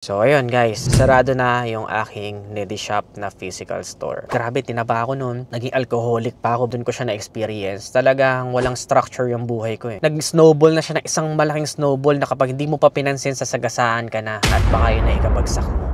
So ayun guys, sarado na yung aking Nedishop na physical store. Grabe, tinaba ako nun. Naging alcoholic pa ako. Dun ko siya na-experience. Talagang walang structure yung buhay ko eh. Nag-snowball na siya ng isang malaking snowball na kapag hindi mo pa pinansin, sasagasaan ka na at baka yun na ikabagsak mo.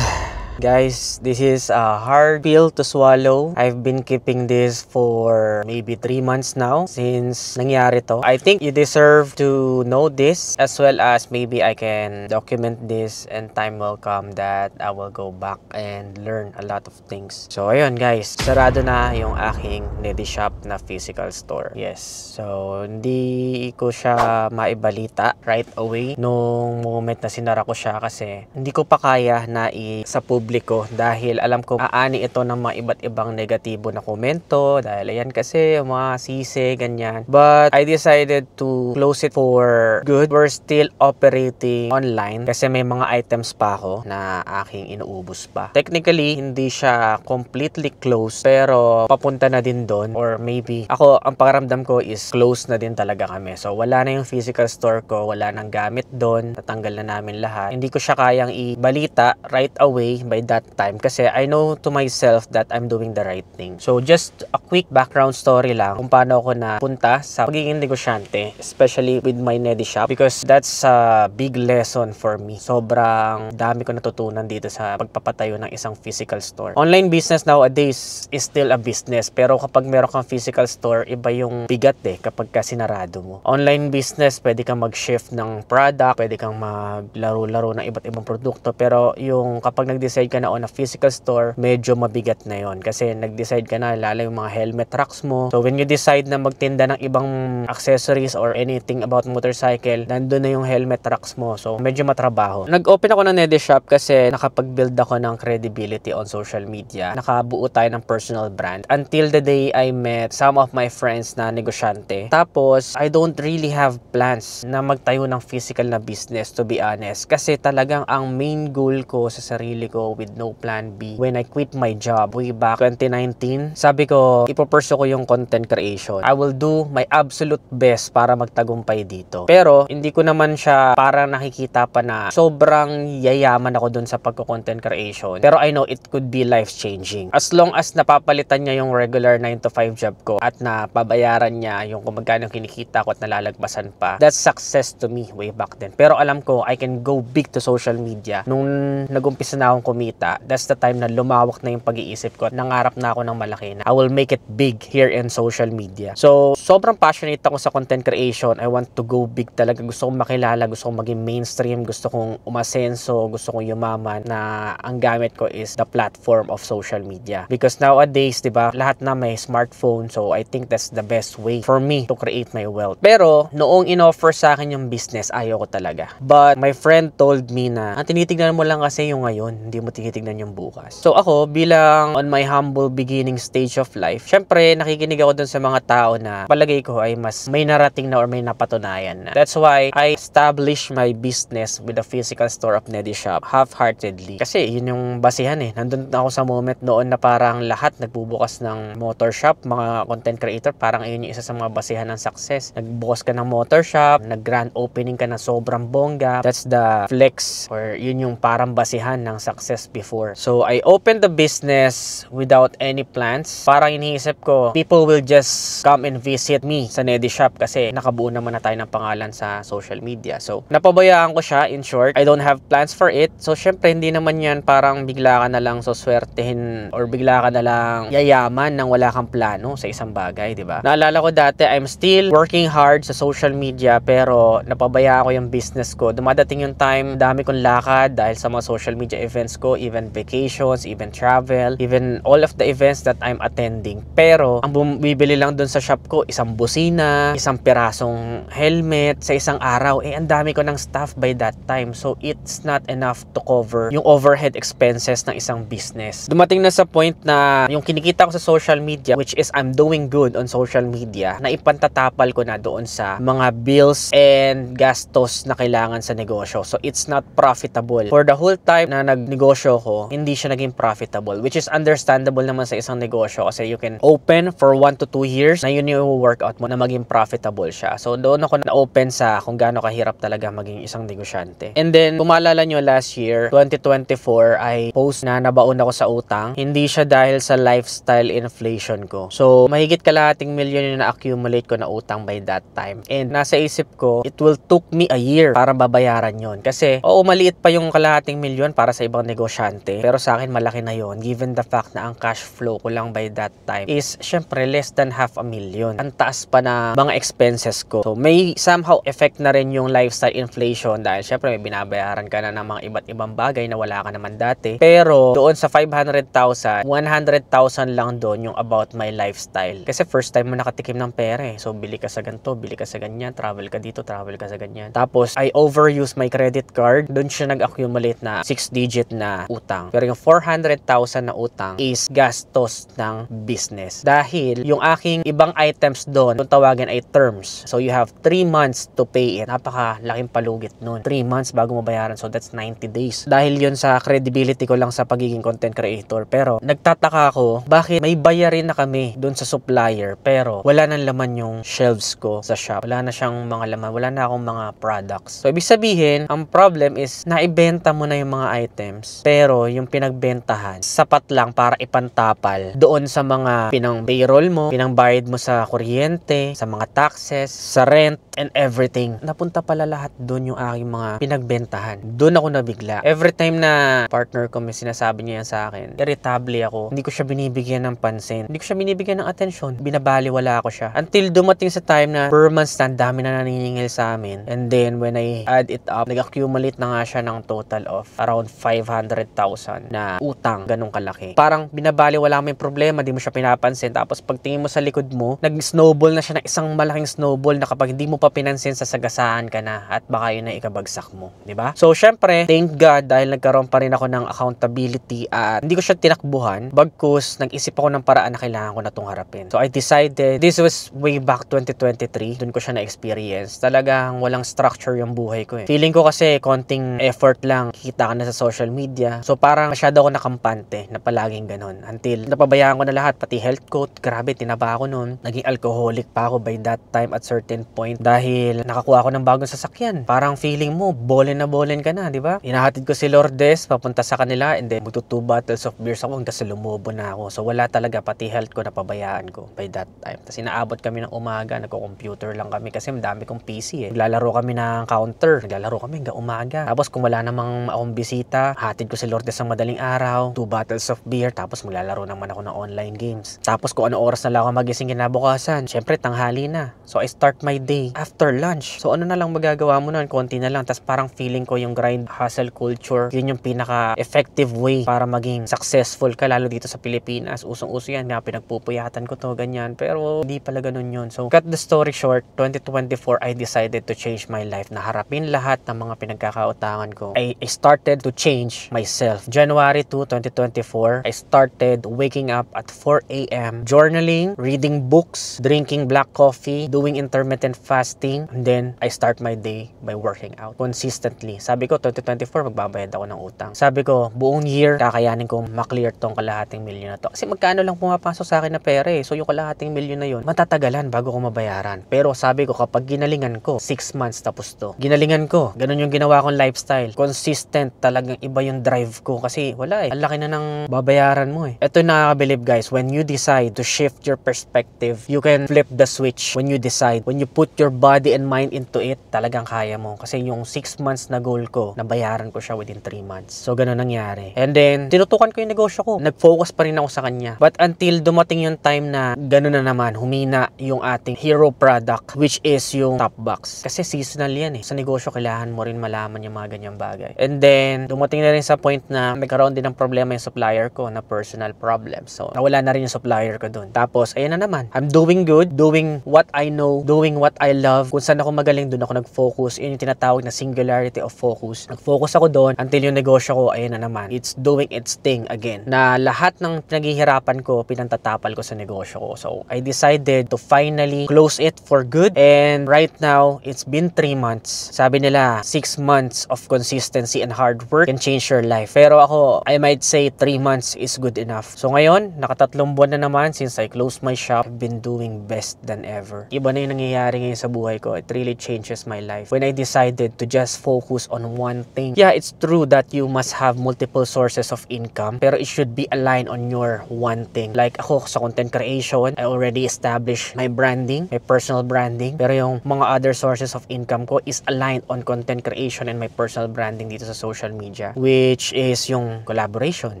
Guys, this is a hard pill to swallow. I've been keeping this for maybe 3 months now since nangyari to. I think you deserve to know this as well as maybe I can document this and time will come that I will go back and learn a lot of things. So ayun guys, sarado na yung aking Nedishop na physical store. Yes, so hindi ko siya maibalita right away nung moment na sinara ko siya kasi hindi ko pa kaya na sa publiko dahil alam ko aani ito ng mga iba't ibang negatibo na komento dahil ayan kasi mga sisi, ganyan. But I decided to close it for good. We're still operating online kasi may mga items pa ako na aking inuubos pa. Technically, hindi siya completely closed pero papunta na din doon or maybe ako, ang pakiramdam ko is close na din talaga kami. So wala na yung physical store ko, wala nang gamit doon, natanggal na namin lahat. Hindi ko siya kayang ibalita right away by that time kasi I know to myself that I'm doing the right thing. So just a quick background story lang kung paano ako napunta sa pagiging negosyante, especially with my Nedishop because that's a big lesson for me. Sobrang dami ko natutunan dito sa pagpapatayo ng isang physical store. Online business nowadays is still a business pero kapag meron kang physical store, iba yung bigat kapag sinarado mo. Online business, pwede kang mag-shift ng product, pwede kang maglaro-laro ng iba't ibang produkto pero yung kapag nag-decide ka na on a physical store, medyo mabigat na yon kasi nag-decide ka na, lalo yung mga helmet racks mo. So when you decide na magtinda ng ibang accessories or anything about motorcycle, nandun na yung helmet racks mo. So medyo matrabaho. Nag-open ako ng Nedishop kasi nakapag-build ako ng credibility on social media. Nakabuo tayo ng personal brand. Until the day I met some of my friends na negosyante. Tapos, I don't really have plans na magtayo ng physical na business to be honest. Kasi talagang ang main goal ko sa sarili ko with no plan B, when I quit my job way back 2019, sabi ko, ipopursue ko yung content creation. I will do my absolute best para magtagumpay dito. Pero, hindi ko naman siya para nakikita pa na sobrang yayaman ako dun sa pagko-content creation. Pero I know it could be life-changing. As long as napapalitan niya yung regular 9 to 5 job ko at napabayaran niya yung kung magkano kinikita ko at nalalagpasan pa, that's success to me way back then. Pero alam ko, I can go big to social media. Nung nag-umpisa na akong kumita, that's the time na lumawak na yung pag-iisip ko. Nangarap na ako ng malaki na I will make it big here in social media. So, sobrang passionate ako sa content creation. I want to go big talaga. Gusto kong makilala, gusto kong maging mainstream, gusto kong umasenso, gusto kong yumaman na ang gamit ko is the platform of social media. Because nowadays, diba, lahat na may smartphone. So, I think that's the best way for me to create my wealth. Pero, noong in-offer sa akin yung business, ayaw ko talaga. But, my friend told me na, tinitignan mo lang kasi yung ngayon, hindi mo tinitignan yung bukas. So, ako, bilang on my humble beginning stage of life, syempre, nakikinig ako dun sa mga tao na palagay ko ay mas may narating na or may napatunayan na. That's why I established my business with a physical store of Nedishop half-heartedly. Kasi, yun yung basihan Nandun ako sa moment noon na parang lahat nagbubukas ng motor shop, mga content creator, parang ayun yung isa sa mga basihan ng success. Nagbukas ka ng motor shop, nag-grand opening ka na sobrang bongga. That's the flex or yun yung parang basihan ng success before. So, I opened the business without any plans. Parang iniisip ko, people will just come and visit me sa Nedishop kasi nakabuo naman na tayo ng pangalan sa social media. So, napabayaan ko siya, in short. I don't have plans for it. So, syempre, hindi naman yan parang bigla ka na lang soswertehin or bigla ka na lang yayaman nang wala kang plano sa isang bagay, di ba? Naalala ko dati, I'm still working hard sa social media pero napabayaan ko yung business ko. Dumadating yung time, dami kong lakad dahil sa mga social media events ko, even vacations, even travel, even all of the events that I'm attending. Pero, ang bumibili lang dun sa shop ko, isang busina, isang pirasong helmet sa isang araw. Ang dami ko ng staff by that time. So, it's not enough to cover yung overhead expenses ng isang business. Dumating na sa point na yung kinikita ko sa social media, which is I'm doing good on social media, na ipantatapal ko na doon sa mga bills and gastos na kailangan sa negosyo. So, it's not profitable. For the whole time na nagnegosyo negosyo ko, hindi siya naging profitable, which is understandable naman sa isang negosyo kasi you can open for 1 to 2 years na yun yung workout mo na maging profitable siya. So doon ako na-open sa kung gaano kahirap talaga maging isang negosyante. And then, kung maalala nyo last year, 2024, ay post na nabaon ako sa utang. Hindi siya dahil sa lifestyle inflation ko. So, mahigit kalahating milyon yung na-accumulate ko na utang by that time. And nasa isip ko, it will took me a year para babayaran yon. Kasi, oo, maliit pa yung kalahating milyon para sa ibang negosyante. Pero sa akin, malaki na yon, given the fact na ang cash flow ko lang by that time is, syempre, less than $500,000. Ang taas pa na mga expenses ko. So, may somehow effect na rin yung lifestyle inflation dahil syempre may binabayaran ka na ng mga iba't ibang bagay na wala ka naman dati. Pero doon sa 500,000, 100,000 lang doon yung about my lifestyle. Kasi first time mo nakatikim ng pera eh. So bili ka sa ganito, bili ka sa ganyan, travel ka dito, travel ka sa ganyan. Tapos I overuse my credit card. Doon siya nag-accumulate na 6-digit na utang. Pero yung 400,000 na utang is gastos ng business. Dahil yung aking ibang items doon, kung tawagin ay terms. So you have 3 months to pay it. Napakalaking palugit nun. 3 months bago mo bayaran. So that's 90 days. Dahil yun sa credibility ko lang sa pagiging content creator. Pero nagtataka ako, bakit may bayarin na kami dun sa supplier pero wala nang laman yung shelves ko sa shop. Wala na siyang mga laman. Wala na akong mga products. So ibig sabihin, ang problem is naibenta mo na yung mga items pero yung pinagbentahan sapat lang para ipantapal doon sa mga pinang payroll mo, pinang bayad mo sa kuryente, sa mga taxes, sa rent, and everything. Napunta pala lahat doon yung aking mga pinagbentahan. Doon ako nabigla. Every time na partner ko may sinasabi niya yan sa akin, irritable ako. Hindi ko siya binibigyan ng pansin. Hindi ko siya binibigyan ng atensyon. Binabaliwala ako siya. Until dumating sa time na per month na dami na naniningil sa amin. And then when I add it up, nag-accumulate na nga siya ng total of around 500,000 na utang. Ganong kalaki. Parang binabaliwala mo yung problema, di mo siya pinapansin. Tapos pagtingin mo sa likod mo, nag-snowball na siya ng isang malaking snowball na kapag hindi mo pa pinansin, sa sagasaan ka na at baka yun na ikabagsak mo, di ba? So syempre, thank God dahil nagkaroon pa rin ako ng accountability at hindi ko siya tinakbuhan, bagkus nag-isip ako ng paraan na kailangan ko na itong harapin. So I decided, this was way back 2023, dun ko siya na-experience. Talagang walang structure yung buhay ko eh. Feeling ko kasi konting effort lang, kita ka na sa social media. So parang masyado ako nakampante na palaging ganun. Until napabayaan ko na lahat, pati health ko, grabe, tinaba ako nun. Naging alcoholic pa ako by that time at certain point dahil nakakuha ako ng bagong sasakyan. Parang feeling mo, bolen na bolen ka na, di ba? Inahatid ko si Lourdes, papunta sa kanila, and then magto 2 bottles of beers ako hanggang sa lumubo na ako. So wala talaga, pati health ko napabayaan ko by that time. Tapos inaabot kami ng umaga, nagko-computer lang kami kasi madami kong PC eh. Naglalaro kami ng counter, naglalaro kami hanggang umaga. Tapos kung wala namang akong bisita, hatid ko si Lourdes ng madaling araw, 2 bottles of beer, tapos maglalaro naman ako ng online games. Tapos kung ano oras na lang ako magising kinabukasan, syempre tanghali na. So I start my day after lunch. So ano na lang magagawa mo nun, konti na lang. Tapos parang feeling ko yung grind hustle culture, yun yung pinaka-effective way para maging successful ka, lalo dito sa Pilipinas. Usong-uso yan, nga pinagpupuyatan ko to, ganyan. Pero hindi pala ganun yun. So cut the story short, 2024, I decided to change my life. Naharapin lahat ng mga pinagkakautangan ko. I started to change myself. January 2, 2024, I started waking up at 4 a.m. journaling, reading books, drinking black coffee, doing intermittent fasting, and then I start my day by working out consistently. Sabi ko 2024 magbabayad ako ng utang. Sabi ko buong year kakayanin kong maklear tong kalahating milyon na to. Kasi magkano lang pumapasok sa akin na pera eh. So yung kalahating milyon na yun, matatagalan bago ko mabayaran. Pero sabi ko kapag ginalingan ko, 6 months tapos to. Ginalingan ko. Ganun yung ginawa kong lifestyle. Consistent, talagang iba yung drive ko kasi wala eh. Ang laki na ng babayaran mo eh. Ito nakakabilib guys, when you decide to shift your perspective, you can flip the switch when you decide. When you put your body and mind into it, talagang kaya mo. Kasi yung 6 months na goal ko, nabayaran ko siya within 3 months. So, ganun nangyari. And then, tinutukan ko yung negosyo ko. Nag-focus pa rin ako sa kanya. But until dumating yung time na ganun na naman, humina yung ating hero product, which is yung top box. Kasi seasonal yan eh. Sa negosyo, kailangan mo rin malaman yung mga ganyang bagay. And then, dumating na rin sa point na nagkaroon din ng problema yung supplier ko na personal problem. So, nawala na rin yung supplier ko dun. Tapos, ayun na naman. I'm doing good, doing what I know, doing what I love. Kung saan ako magaling, dun ako nag-focus. Yun yung tinatawag na singularity of focus. Nag-focus ako doon until yung negosyo ko, ayun na naman. It's doing its thing again. Na lahat ng pinaghihirapan ko, pinantatapal ko sa negosyo ko. So, I decided to finally close it for good. And right now, it's been 3 months. Sabi nila, 6 months of consistency and hard work can change your life. Pero ako, I might say 3 months is good enough. So ngayon, nakatatlong buwan na naman since I closed my shop. I've been doing best than ever. Iba na yung nangyayari ngayon sa buhay ko. It really changes my life. When I decided to just focus on one thing. Yeah, it's true that you must have multiple sources of income, pero it should be aligned on your one thing. Like ako sa content creation, I already established my branding, my personal branding. Pero yung mga other sources of income ko is aligned on content creation and my personal branding dito sa social media, which is yung collaboration,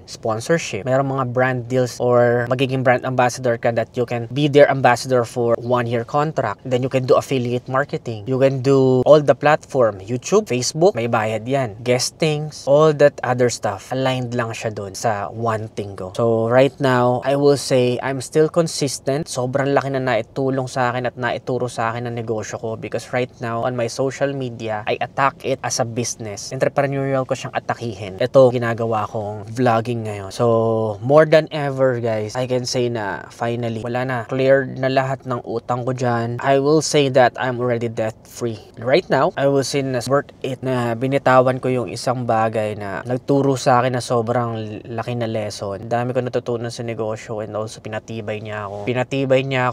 sponsorship. Merong mga brand deals or magiging brand ambassador ka that you can be their ambassador for 1-year contract. Then you can do affiliate marketing. You can do all the platform, YouTube, Facebook, may bayad yan. Guestings, all that other stuff. Aligned lang siya dun sa one thing ko. So right now, I will say I'm still consistent. Sobrang laki na naitulong sa akin at naituro sa akin ang negosyo ko because right now on my social media, I attack it as a business. Entrepreneurial ko siyang atakihin. Ito, ginagawa kong vlogging ngayon. So more than ever guys, I can say na finally, wala na. Cleared na lahat ng utang ko dyan. I will say that I'm already debt free. Right now, I will say na worth it na binitawan ko yung isang bagay na nagturo sa akin na sobrang laki na lesson. Dami ko natutunan sa negosyo and also pinatibay niya ako. Pinatibay niya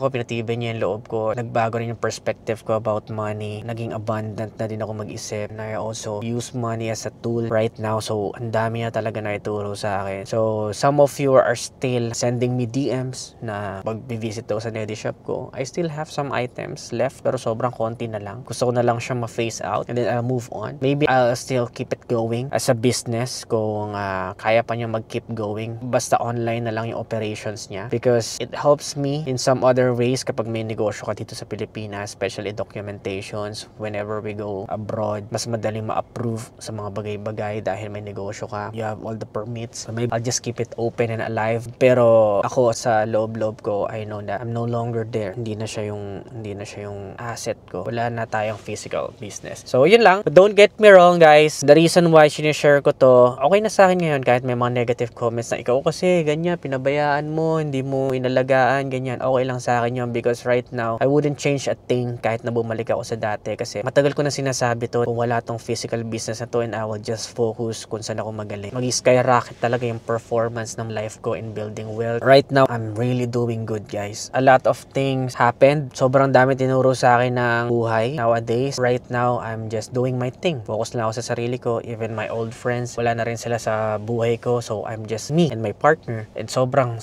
yung loob ko. Nagbago rin yung perspective ko about money. Naging abundant na din ako mag-isip. Na I also use money as a tool right now. So, ang dami na talaga na ituro sa akin. So, some of you are still sending me DMs na pag-visit daw sa Nedi shop ko. I still have some items left pero sobrang konti na lang. Gusto ko na lang siya ma-phase out and then I'll move on. Maybe I'll still keep it going as a business kung kaya pa niya mag-keep going. Basta online na lang yung operations niya because it helps me in some other ways kapag may negosyo ka dito sa Pilipinas, especially documentations whenever we go abroad. Mas madaling ma-approve sa mga bagay-bagay dahil may negosyo ka. You have all the permits. So maybe I'll just keep it open and alive. Pero ako sa loob-loob ko, I know that I'm no longer there. Hindi na siya yung asset ko. Wala na tayong physical business. So yun lang. But don't get me wrong guys. The reason why sinishare ko to, okay na sa akin ngayon kahit may mga negative comments na ikaw kasi ganyan, pinabayaan mo, hindi mo inalagaan, ganyan. Okay lang sa akin yun because right now, I wouldn't change a thing kahit na bumalik ako sa dati kasi matagal ko na sinasabi to kung wala tong physical business na to and I will just focus kung saan ako magaling. Mag-skyrocket talaga yung performance ng life ko in building wealth. Right now, I'm really doing good guys. A lot of things happened. Sobrang dami tinuro sa akin ng buhay nowadays. Right now, I'm just doing my thing. Focus lang ako sa sarili ko. Even my old friends, wala na rin sila sa buhay ko. So, I'm just me and my partner. And sobrang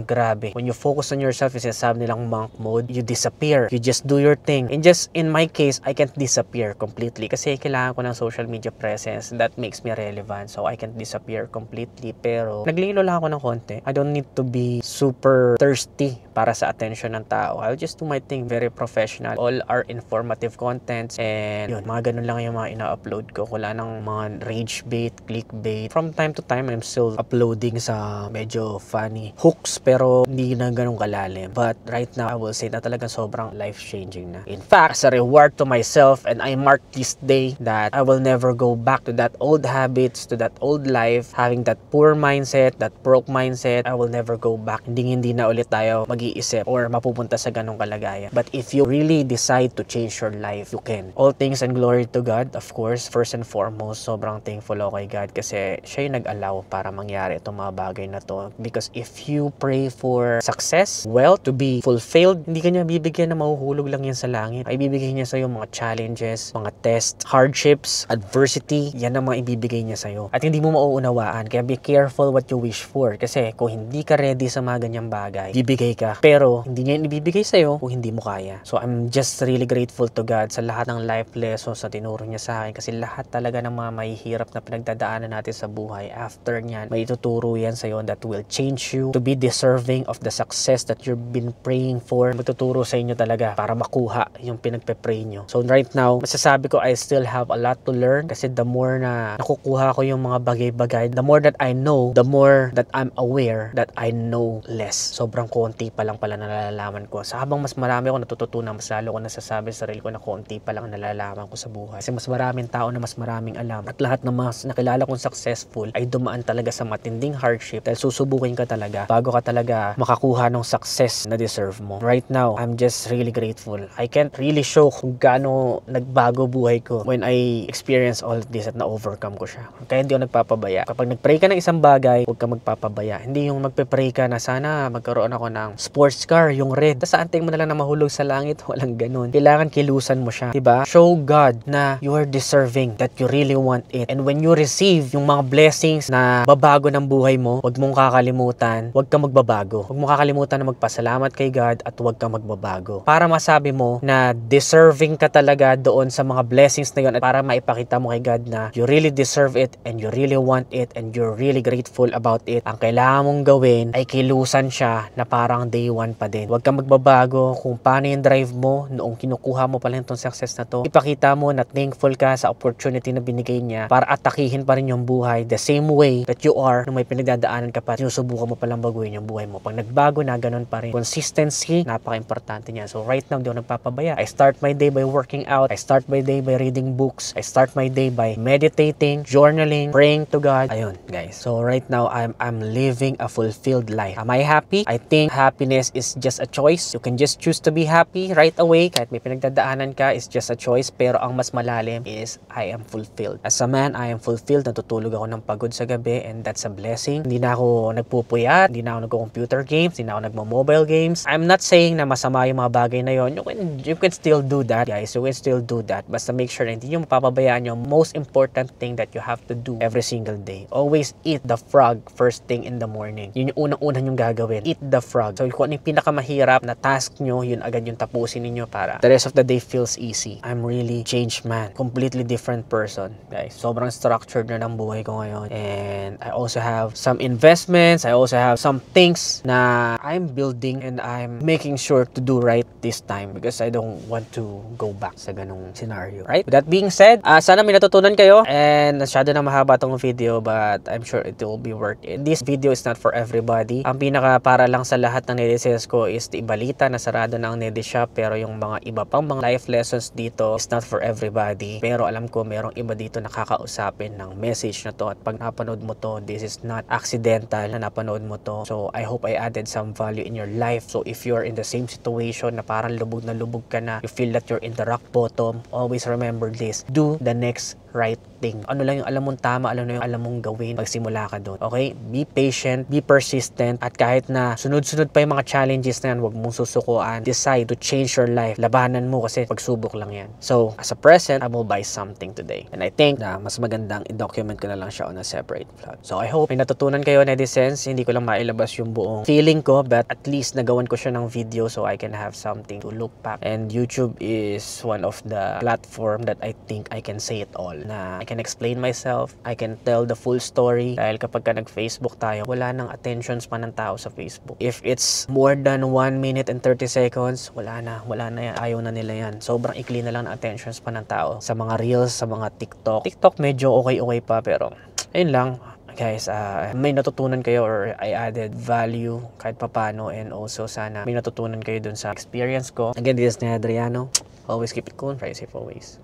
grabe. When you focus on yourself, yung sinasabi nilang monk mode, you disappear. You just do your thing. And just in my case, I can't disappear completely kasi kailangan ko ng social media presence. That makes me relevant. So, I can't disappear completely. Pero, naglilo lang ako ng konti. I don't need to be super thirsty para sa attention ng tao. I'll just do my thing. Very professional. All are informative contents. And, yun, mga ganun lang yung mga ina-upload ko. Wala nang mga rage bait, clickbait. From time to time, I'm still uploading sa medyo funny hooks pero hindi na ganun kalalim. But right now, I will say na talagang sobrang life-changing na. In fact, as a reward to myself and I mark this day that I will never go back to that old habits, to that old life, having that poor mindset, that broke mindset. I will never go back. Hindi na ulit tayo mag-iisip or mapupunta sa ganung kalagayan. But if you really decide to change your life, you can. All things and glory to God, of course. First and foremost, sobrang thankful ako kay God kasi siya yung nag-allow para mangyari itong mga bagay na to. Because if you pray for success, wealth, to be fulfilled, hindi ka niya bibigyan na mahuhulog lang yan sa langit. Ay bibigay niya sa'yo mga challenges, mga tests, hardships, adversity. Yan ang mga ibibigay niya sa'yo. At hindi mo mauunawaan. Kaya be careful what you wish for. Kasi kung hindi ka ready sa mga ganyang bagay, bibigay ka. Pero hindi niya ibibigay sa'yo kung hindi mo kaya. So I'm just really grateful to God sa lahat ng life lessons na tinuro niya sa akin. Kasi lahat talaga ng mga mahihirap na pinagdadaanan natin sa buhay, after niyan, may ituturo yan sa'yo that will change you to be deserving of the success that you've been praying for. Magtuturo sa inyo talaga para makuha yung pinagpe-pray nyo. So right now, masasabi ko I still have a lot to learn kasi the more na nakukuha ko yung mga bagay-bagay, the more that I know, the more that I'm aware that I know less. Sobrang konti pa lang pala nalalaman ko. Sa habang mas marami ako natututunan, mas lalo ko nasasabi sa sarili ko na konti pa lang nalalaman ko sa buhay. Kasi mas maraming tao na mas maraming alam. At lahat ng mas nakilala kong successful ay dumaan talaga sa matinding hardship dahil susubukin ka talaga bago ka talaga makakuha ng success na deserve mo. Right now, I'm just really grateful. I can't really show kung gaano nagbago buhay ko when I experience all of this at na-overcome ko siya. Kaya hindi ako nagpapabaya. Kapag nag-pray ka ng isang bagay, huwag ka magpapabaya. Hindi yung magpe-pray ka na sana magkaroon ako ng sports car, yung red. Tapos anting mo na lang na mahulog sa langit. Walang ganun. Kailangan kilusan mo siya. Diba? Show God na you are deserving, that you really want it. And when you receive yung mga blessings na babago ng buhay mo, huwag mong kakalimutan, huwag ka magbabago. Huwag mong kakalimutan na magpasalamat kay God at huwag ka magbabago. Para masabi mo na deserving ka talaga doon sa mga blessings na yun at para maipakita mo kay God na you really deserve it and you really want it and you're really grateful about it, ang kailangan mong gawin ay kilusan siya na parang day one pa din. Huwag kang magbabago kung paano yung drive mo noong kinukuha mo pa lang itong success na to. Ipakita mo na thankful ka sa opportunity na binigay niya para atakihin pa rin yung buhay the same way that you are nung may pinagdadaanan ka pa at sinusubukan mo palang baguhin yung buhay mo. Pag nagbago na, ganun pa rin. Consistency, napaka-importante niya. So right now, di ako nagpapabaya. I start my day by working out. I start my day by reading books. I start my day by meditating, journaling, praying to God. Ayun, guys. So right now, I'm living a fulfilled life. Am I happy? I think happiness is just a choice. You can just choose to be happy right away. Kahit may pinagdadaanan ka, is just a choice. Pero ang mas malalim is I am fulfilled. As a man, I am fulfilled. Natutulog ako ng pagod sa gabi and that's a blessing. Hindi na ako nagpupuyat. Hindi na ako nagko-computer games. Hindi na ako nagmo-mobile games. I'm not saying na masama yung mga bagay na yon. You can still do that, guys. You can still do that. Basta make sure na hindi nyo mapapabayaan yung most important thing that you have to do every single day. Always eat the frog first thing in the morning. Yun yung unang-una nyong gagawin. Eat the frog. So kung ano yung pinakamahirap na task nyo, yun agad yung tapusin ninyo para the rest of the day feels easy. I'm really changed man. Completely different person, guys. Sobrang structured na ng buhay ko ngayon. And I also have some investments. I also have some things na I'm building and I'm making sure to do right this time because I don't want to go back sa ganung scenario. Right? With that being said, sana may natutunan kayo and masyado na mahaba tong video but I'm sure it will be worth it. This video is not for everybody. Ang pinaka para lang sa lahat ng nedisales ko is ibalita na sarado na ang Nedishop pero yung mga iba pang mga life lessons dito is not for everybody. Pero alam ko merong iba dito nakakausapin ng message na to at pag napanood mo to, this is not accidental na napanood mo to. So I hope I added some value in your life. So if you're in the same situation na parang lubog na lubog ka na, you feel that you're in the rock bottom, always remember this. Do the next right thing. Ano lang yung alam mong tama, ano lang yung alam mong gawin pagsimula ka doon. Okay? Be patient, be persistent, at kahit na sunod-sunod pa yung mga challenges na yan, huwag mong susukuan. Decide to change your life. Labanan mo kasi pagsubok lang yan. So, as a present, I will buy something today. And I think na mas magandang i-document ko na lang siya on a separate vlog. So, I hope may natutunan kayo, netizens. Hindi ko lang mailabas yung buong feeling ko, but at least nagawan ko siya ng video so I can have something to look back. And YouTube is one of the platform that I think I can say it all. Na I can explain myself, I can tell the full story. Dahil kapag ka nag-Facebook tayo, wala nang attention span ng tao sa Facebook. If it's more than 1 minute and 30 seconds, wala na yan. Ayaw na nila yan. Sobrang ikli na lang ng attention span ng tao. Sa mga Reels, sa mga TikTok. TikTok medyo okay pa, pero ayun lang. Guys, may natutunan kayo or I added value kahit papano, and also sana may natutunan kayo dun sa experience ko. Again, this is Adriano. Always keep it cool, try safe always.